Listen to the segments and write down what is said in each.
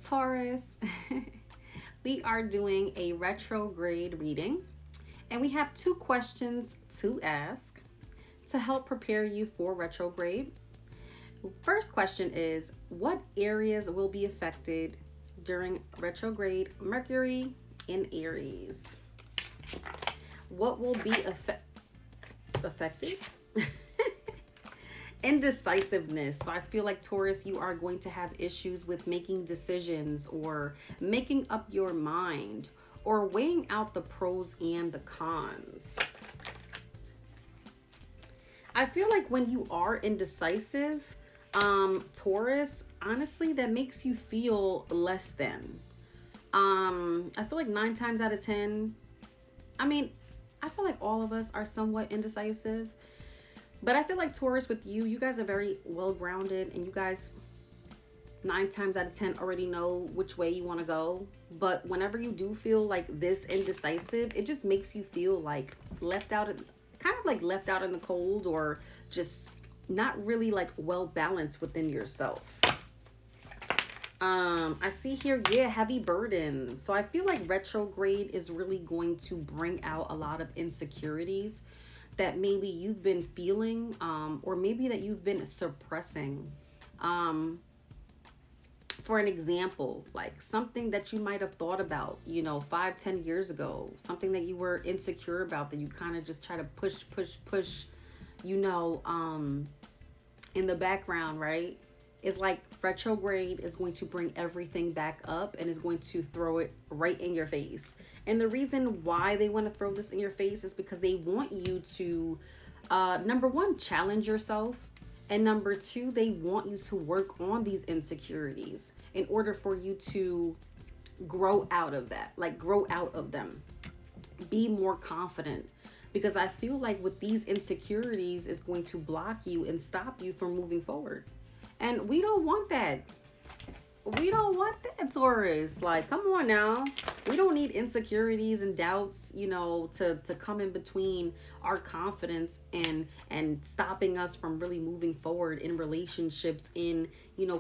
Taurus, we are doing a retrograde reading, and we have two questions to ask to help prepare you for retrograde. First question is, what areas will be affected during retrograde Mercury in Aries? What will be affected? Indecisiveness. So I feel like Taurus, you are going to have issues with making decisions or making up your mind or weighing out the pros and the cons. I feel like when you are indecisive, Taurus, honestly, that makes you feel less than. I feel like 9 times out of 10, I feel like all of us are somewhat indecisive. But I feel like Taurus, with you, you guys are very well-grounded, and you guys 9 times out of 10 already know which way you want to go. But whenever you do feel like this indecisive, it just makes you feel like left out, kind of like left out in the cold, or just not really like well balanced within yourself. I see here, heavy burdens. So I feel like retrograde is really going to bring out a lot of insecurities that maybe you've been feeling, or maybe that you've been suppressing. For an example, like something that you might have thought about, 5-10 years ago, something that you were insecure about, that you kind of just try to push, in the background, right? It's like retrograde is going to bring everything back up and is going to throw it right in your face. And the reason why they want to throw this in your face is because they want you to, number one, challenge yourself. And number two, they want you to work on these insecurities in order for you to grow out of that, like grow out of them. Be more confident. Because I feel like with these insecurities, it's going to block you and stop you from moving forward. And we don't want that. We don't want that, Taurus. Like, come on now. We don't need insecurities and doubts, to come in between our confidence and stopping us from really moving forward in relationships, in,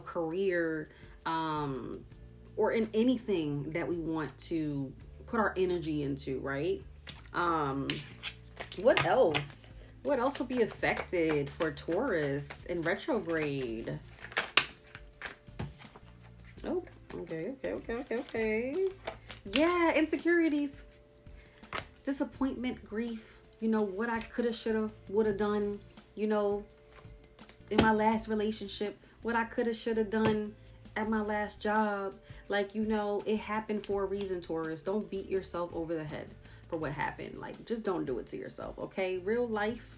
career, or in anything that we want to put our energy into, right? What else? What else will be affected for Taurus in retrograde? Oh, okay. Yeah, insecurities, disappointment, grief, what I coulda, shoulda, woulda done, in my last relationship, what I coulda, shoulda done at my last job. Like, it happened for a reason, Taurus. Don't beat yourself over the head for what happened. Like, just don't do it to yourself, okay? Real life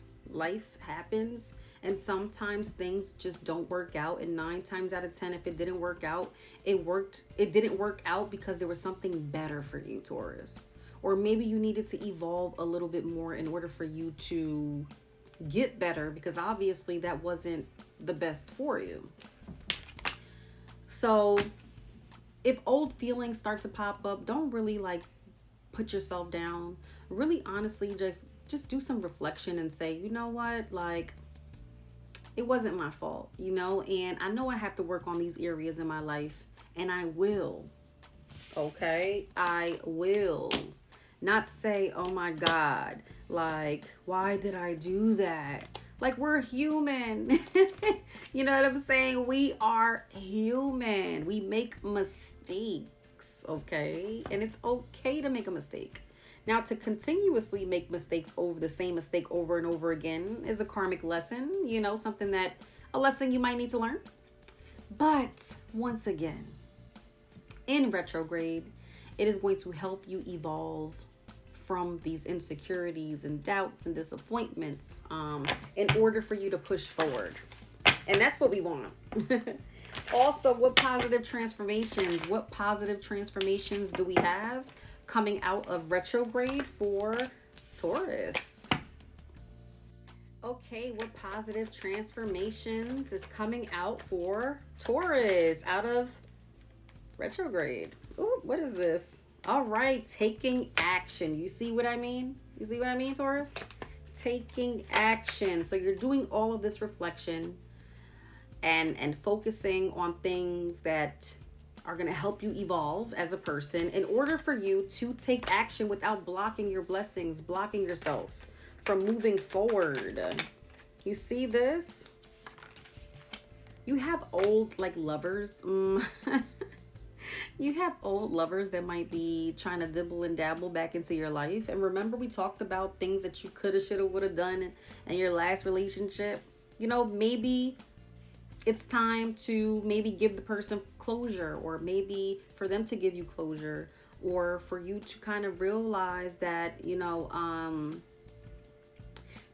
happens. And sometimes things just don't work out. And 9 times out of 10, if it didn't work out, it didn't work out because there was something better for you, Taurus. Or maybe you needed to evolve a little bit more in order for you to get better, because obviously that wasn't the best for you. So if old feelings start to pop up, don't really put yourself down. Really, honestly, just do some reflection and say, you know what, it wasn't my fault, and I know I have to work on these areas in my life, and I will. Okay, I will. Not say, oh my God, why did I do that? We're human. You know what I'm saying? We are human. We make mistakes, okay? And it's okay to make a mistake. Now, to continuously make mistakes over the same mistake over and over again is a karmic lesson, a lesson you might need to learn. But once again, in retrograde, it is going to help you evolve from these insecurities and doubts and disappointments, in order for you to push forward. And that's what we want. Also, what positive transformations do we have coming out of retrograde for Taurus? Okay, what positive transformations is coming out for Taurus out of retrograde? Ooh, what is this? All right, taking action. You see what I mean? Taurus? Taking action. So you're doing all of this reflection and focusing on things that are going to help you evolve as a person in order for you to take action without blocking your blessings, blocking yourself from moving forward. You see this? You have old like lovers. You have old lovers that might be trying to dibble and dabble back into your life. And remember, we talked about things that you coulda, shoulda, woulda done in your last relationship. You know, maybe it's time to maybe give the person closure, or maybe for them to give you closure, or for you to kind of realize that, you know,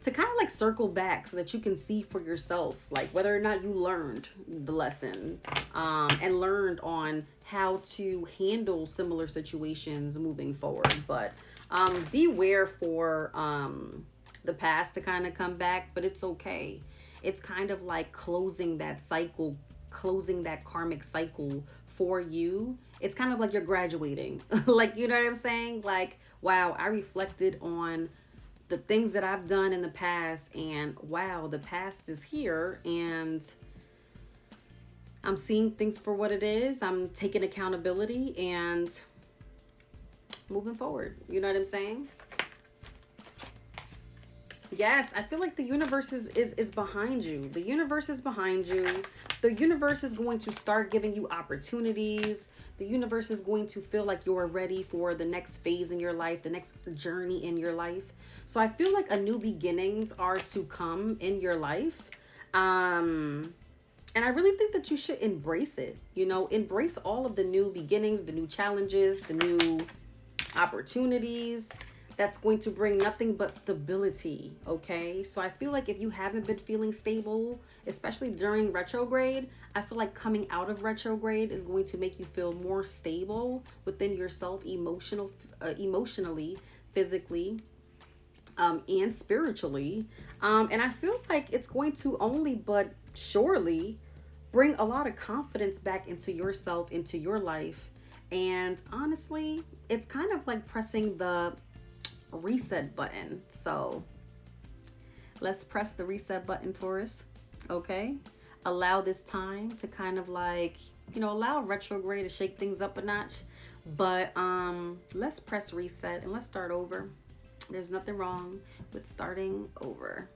to kind of like circle back so that you can see for yourself, like whether or not you learned the lesson, and learned on how to handle similar situations moving forward. But beware for the past to kind of come back, but it's okay. It's kind of like closing that cycle, closing that karmic cycle for you. It's kind of like you're graduating. Like, you know what I'm saying? Like, wow, I reflected on the things that I've done in the past, and wow, the past is here, and I'm seeing things for what it is. I'm taking accountability and moving forward. You know what I'm saying? Yes, I feel like the universe is behind you. The universe is behind you. The universe is going to start giving you opportunities. The universe is going to feel like you're ready for the next phase in your life, the next journey in your life. So I feel like a new beginnings are to come in your life. And I really think that you should embrace it. You know, embrace all of the new beginnings, the new challenges, the new opportunities. That's going to bring nothing but stability, okay? So I feel like if you haven't been feeling stable, especially during retrograde, I feel like coming out of retrograde is going to make you feel more stable within yourself, emotionally, physically, and spiritually. And I feel like it's going to only but surely bring a lot of confidence back into yourself, into your life. And honestly, it's kind of like pressing the reset button. So let's press the reset button, Taurus. Okay, allow this time to kind of like, you know, allow retrograde to shake things up a notch, but let's press reset and let's start over. There's nothing wrong with starting over.